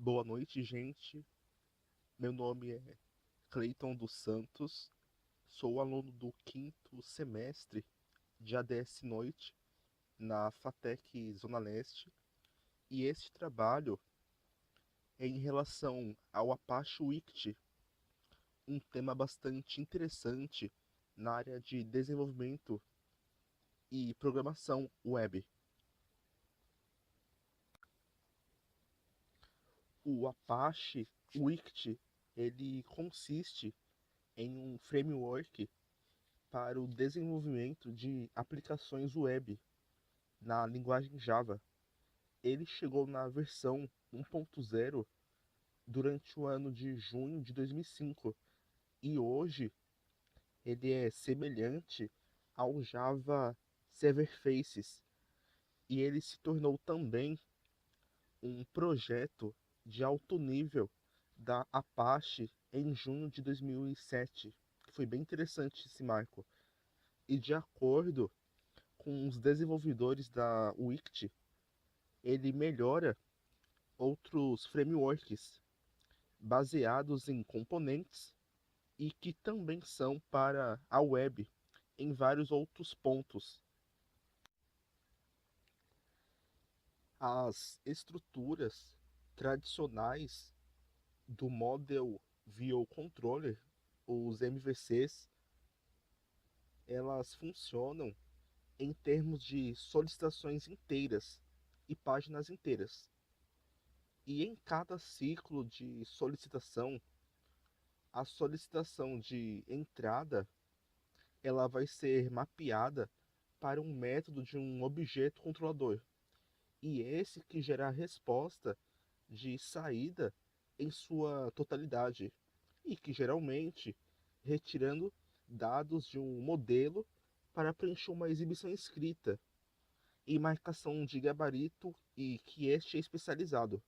Boa noite, gente. Meu nome é Cleiton dos Santos. Sou aluno do quinto semestre de ADS Noite na FATEC Zona Leste. E este trabalho é em relação ao Apache Wiki, um tema bastante interessante na área de desenvolvimento e programação web. O Apache Wiki, ele consiste em um framework para o desenvolvimento de aplicações web na linguagem Java. Ele chegou na versão 1.0 durante o ano de junho de 2005 e hoje ele é semelhante ao Java Server Faces e ele se tornou também um projeto de alto nível da Apache em junho de 2007. Foi bem interessante esse marco. E de acordo com os desenvolvedores da Wiki, ele melhora outros frameworks baseados em componentes e que também são para a web em vários outros pontos. As estruturas tradicionais do Model View Controller, os MVCs, elas funcionam em termos de solicitações inteiras e páginas inteiras. E em cada ciclo de solicitação, a solicitação de entrada ela vai ser mapeada para um método de um objeto controlador. E esse que gera a resposta de saída em sua totalidade. E que geralmente retirando dados de um modelo para preencher uma exibição escrita e marcação de gabarito e que este é especializado.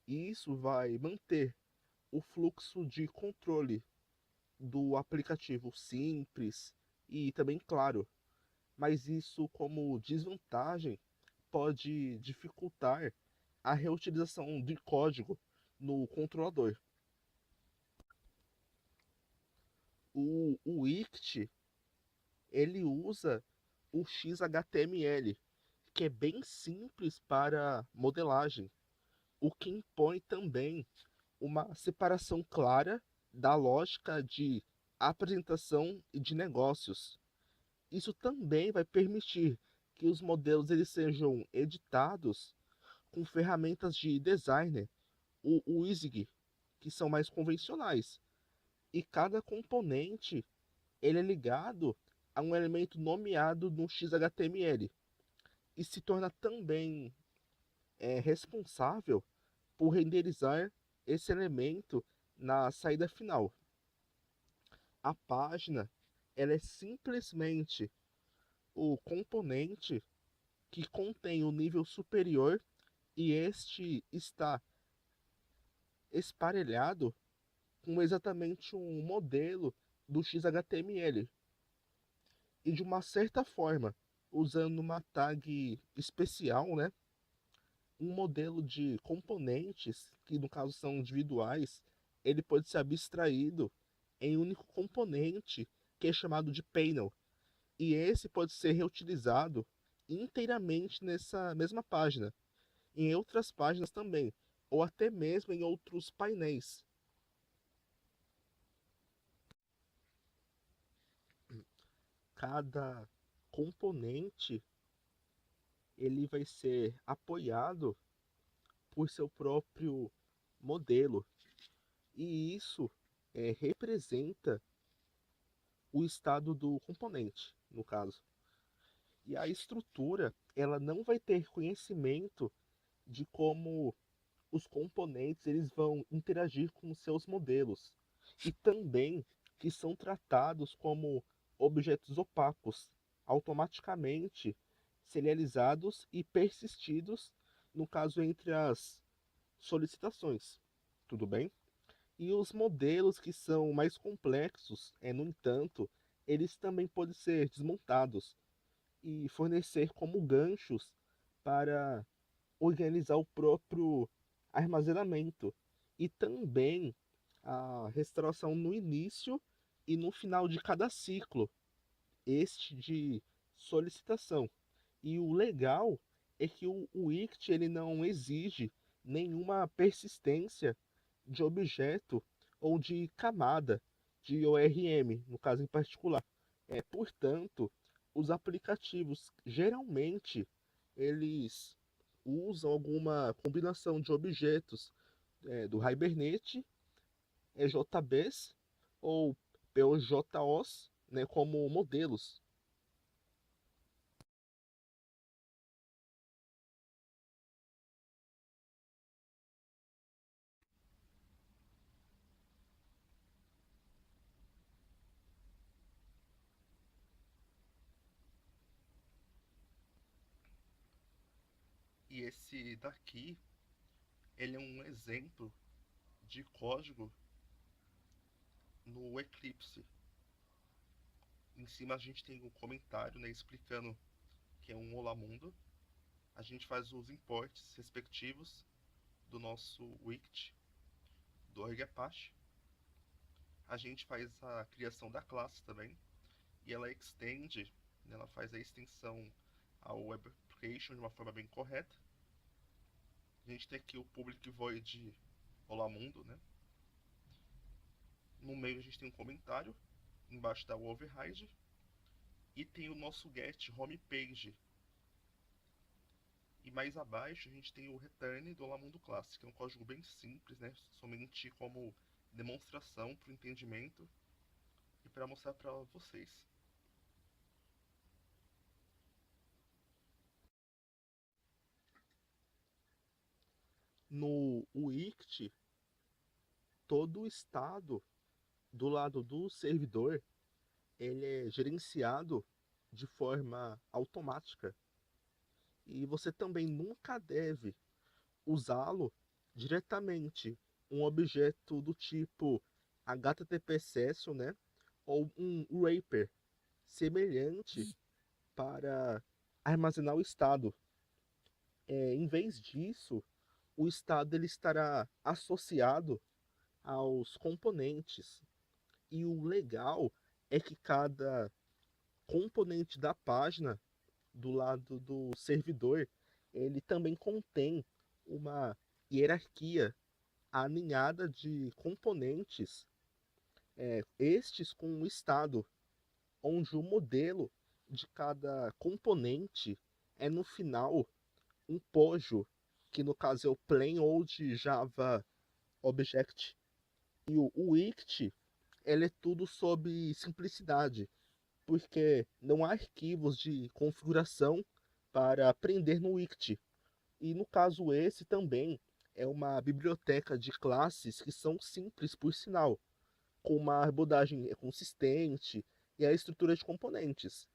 E isso vai manter o fluxo de controle do aplicativo simples e também claro, mas isso como desvantagem pode dificultar a reutilização de código no controlador. O ICT ele usa o XHTML, que é bem simples para modelagem, o que impõe também uma separação clara da lógica de apresentação e de negócios. Isso também vai permitir que os modelos eles sejam editados com ferramentas de designer, o WYSIWYG, que são mais convencionais. E cada componente ele é ligado a um elemento nomeado no XHTML e se torna também responsável por renderizar esse elemento na saída final. A página ela é simplesmente o componente que contém o nível superior e este está esparelhado com exatamente um modelo do XHTML. E de uma certa forma, usando uma tag especial, né, um modelo de componentes, que no caso são individuais, ele pode ser abstraído em um único componente, que é chamado de panel. E esse pode ser reutilizado inteiramente nessa mesma página, em outras páginas também, ou até mesmo em outros painéis. Cada componente ele vai ser apoiado por seu próprio modelo, e isso representa o estado do componente, no caso. E a estrutura, ela não vai ter conhecimento de como os componentes eles vão interagir com seus modelos e também que são tratados como objetos opacos, automaticamente serializados e persistidos, no caso entre as solicitações. Tudo bem? E os modelos que são mais complexos, no entanto, eles também podem ser desmontados e fornecer como ganchos para organizar o próprio armazenamento e também a restauração no início e no final de cada ciclo, este de solicitação. E o legal é que o Wict ele não exige nenhuma persistência de objeto ou de camada de ORM, no caso em particular. Portanto, os aplicativos geralmente eles usam alguma combinação de objetos do Hibernate, JBs ou POJOs, né, como modelos. E esse daqui, ele é um exemplo de código no Eclipse. Em cima a gente tem um comentário, né, explicando que é um Olá Mundo. A gente faz os imports respectivos do nosso Wict, do Org Apache. A gente faz a criação da classe também, e ela extende, né, ela faz a extensão ao Web Application de uma forma bem correta. A gente tem aqui o public void Olá Mundo, né? No meio a gente tem um comentário, embaixo da override, e tem o nosso get homepage. E mais abaixo a gente tem o return do Olá Mundo Classic, que é um código bem simples, né? Somente como demonstração para o entendimento e para mostrar para vocês. No Wict, todo o estado do lado do servidor ele é gerenciado de forma automática e você também nunca deve usá-lo diretamente um objeto do tipo HTTP Session, né, ou um wrapper semelhante para armazenar o estado. Em vez disso, o estado ele estará associado aos componentes. E o legal é que cada componente da página do lado do servidor, ele também contém uma hierarquia alinhada de componentes, estes com o estado, onde o modelo de cada componente é no final um POJO, que no caso é o Plain Old Java Object. E o Wict, ele é tudo sobre simplicidade, porque não há arquivos de configuração para aprender no Wict. E no caso esse também é uma biblioteca de classes que são simples por sinal, com uma abordagem consistente e a estrutura de componentes.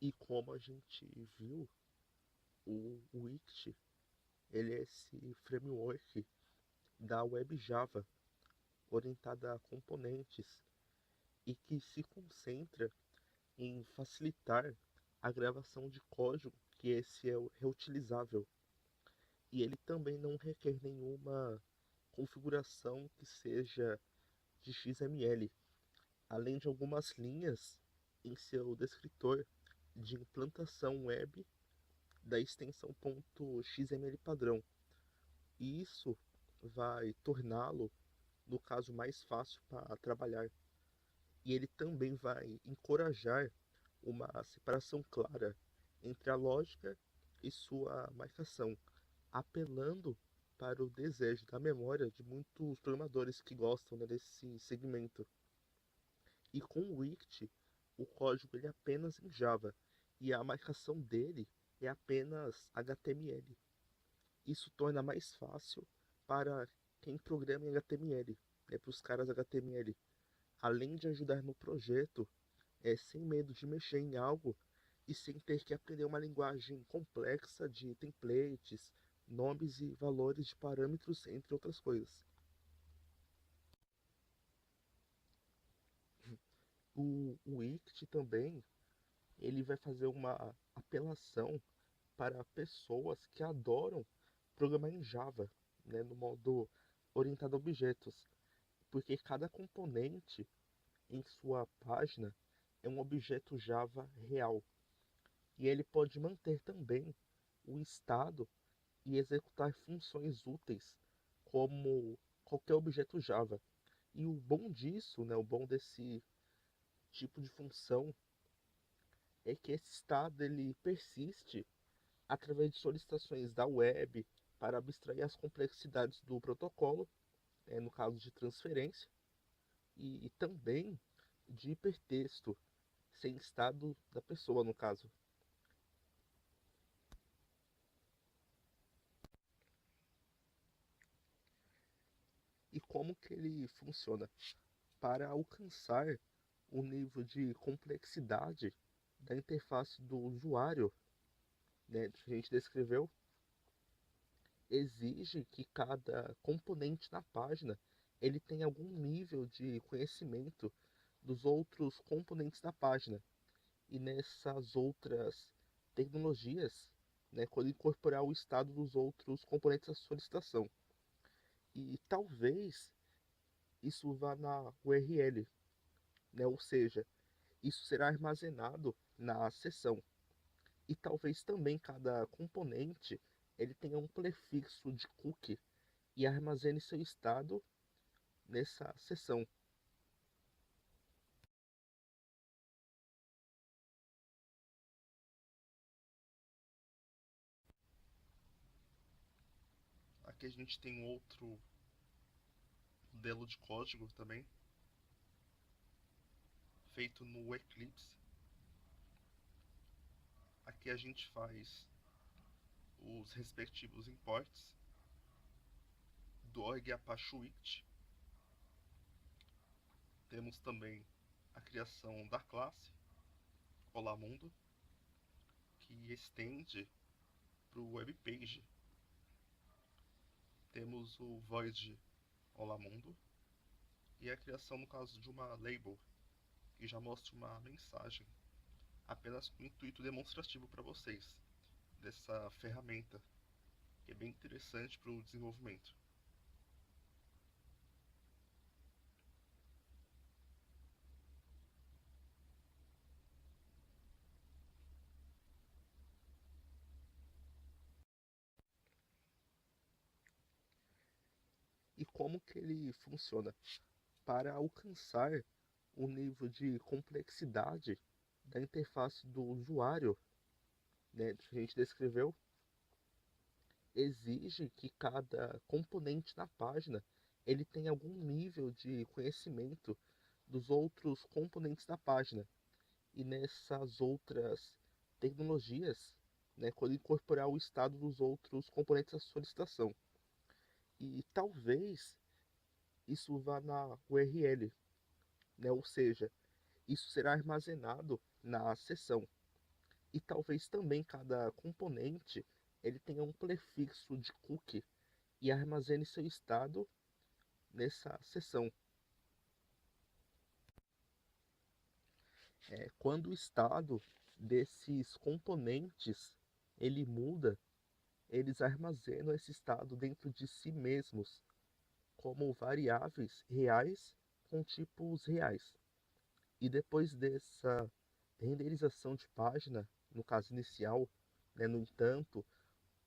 E como a gente viu, o Wict ele é esse framework da Web Java orientada a componentes e que se concentra em facilitar a gravação de código, que esse é o reutilizável. E ele também não requer nenhuma configuração que seja de XML, além de algumas linhas em seu descritor de implantação web da extensão .xml padrão. E isso vai torná-lo, no caso, mais fácil para trabalhar. E ele também vai encorajar uma separação clara entre a lógica e sua marcação, apelando para o desejo da memória de muitos programadores que gostam, né, desse segmento. E com o Wict, o código ele é apenas em Java e a marcação dele é apenas HTML. Isso torna mais fácil para quem programa em HTML, né, para os caras HTML, além de ajudar no projeto, sem medo de mexer em algo e sem ter que aprender uma linguagem complexa de templates, nomes e valores de parâmetros, entre outras coisas. O Wict também ele vai fazer uma apelação para pessoas que adoram programar em Java, né, no modo orientado a objetos, porque cada componente em sua página é um objeto Java real, e ele pode manter também o estado e executar funções úteis como qualquer objeto Java. E o bom disso, né, o bom desse tipo de função é que esse estado ele persiste através de solicitações da web para abstrair as complexidades do protocolo, no caso de transferência, e também de hipertexto, sem estado da pessoa, no caso. E como que ele funciona? Para alcançar o nível de complexidade da interface do usuário, né, que a gente descreveu, exige que cada componente na página ele tenha algum nível de conhecimento dos outros componentes da página. E nessas outras tecnologias, né, quando incorporar o estado dos outros componentes da solicitação. E talvez isso vá na URL, né, ou seja, isso será armazenado na seção. E talvez também cada componente ele tenha um prefixo de cookie e armazene seu estado nessa seção. Aqui a gente tem outro modelo de código também, feito no Eclipse. Aqui a gente faz os respectivos imports do org Apache Wiki. Temos também a criação da classe Olá Mundo, que estende para o webpage. Temos o void Olá Mundo e a criação, no caso, de uma label, que já mostra uma mensagem, apenas com intuito demonstrativo para vocês, dessa ferramenta, que é bem interessante para o desenvolvimento. E como que ele funciona? Para alcançar o nível de complexidade da interface do usuário, né, que a gente descreveu, exige que cada componente na página ele tenha algum nível de conhecimento dos outros componentes da página. E nessas outras tecnologias, né, quando incorporar o estado dos outros componentes da solicitação. E talvez isso vá na URL, né, ou seja, isso será armazenado na seção. E talvez também cada componente ele tenha um prefixo de cookie e armazene seu estado nessa seção. Quando o estado desses componentes ele muda, eles armazenam esse estado dentro de si mesmos como variáveis reais com tipos reais. E depois dessa renderização de página, no caso inicial, né, no entanto,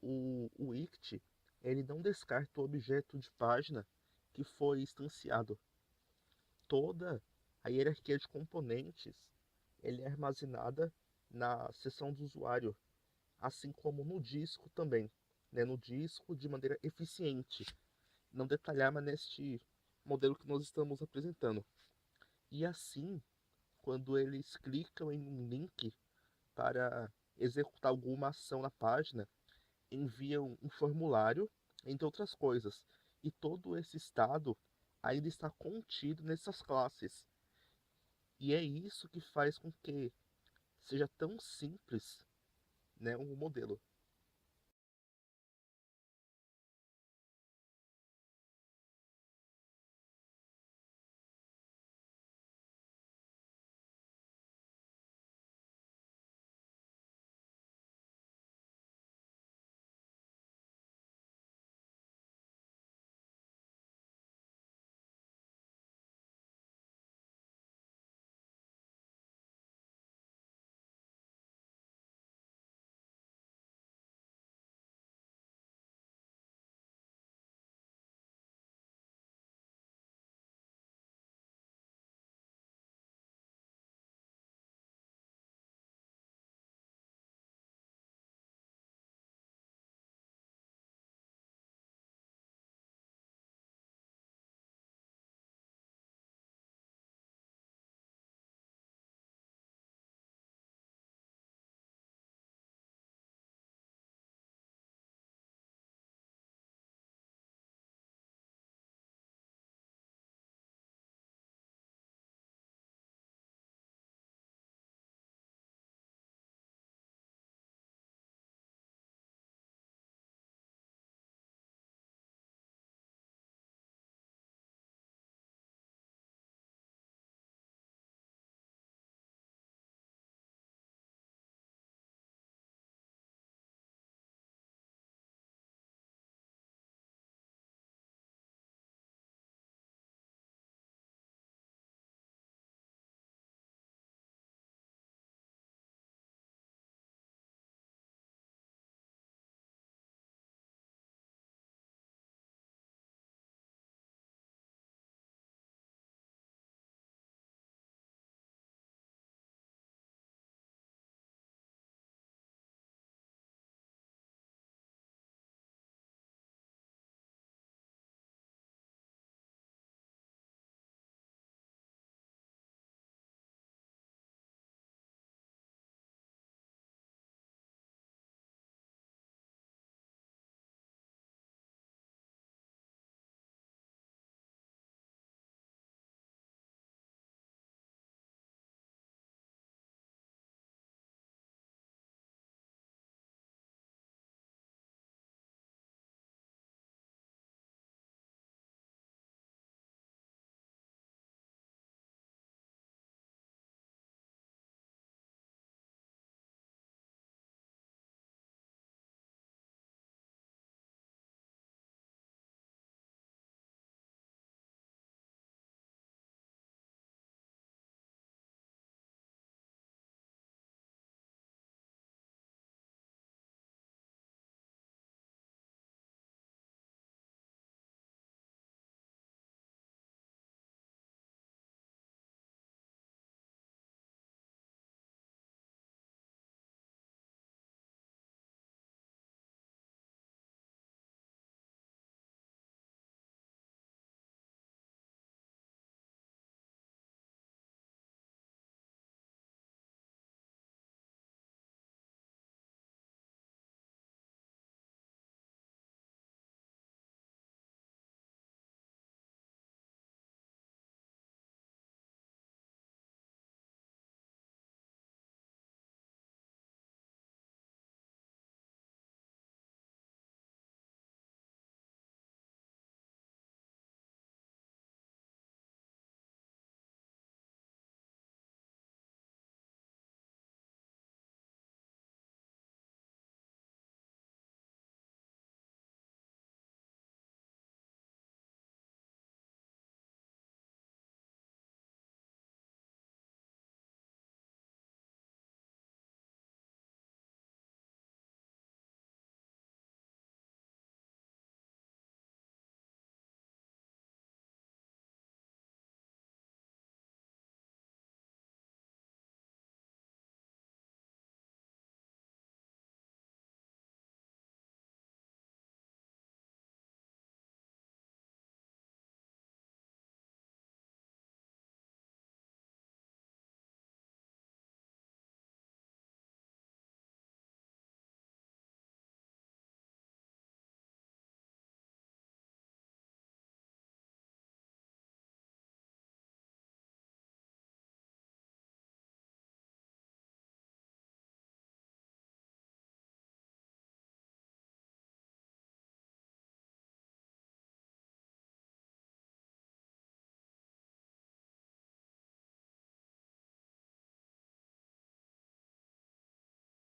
o ICT ele não descarta o objeto de página que foi instanciado. Toda a hierarquia de componentes ele é armazenada na seção do usuário, assim como no disco também, né, no disco de maneira eficiente, não detalhar, mas neste modelo que nós estamos apresentando. E assim, quando eles clicam em um link para executar alguma ação na página, enviam um formulário, entre outras coisas. E todo esse estado ainda está contido nessas classes. E é isso que faz com que seja tão simples, né, o modelo.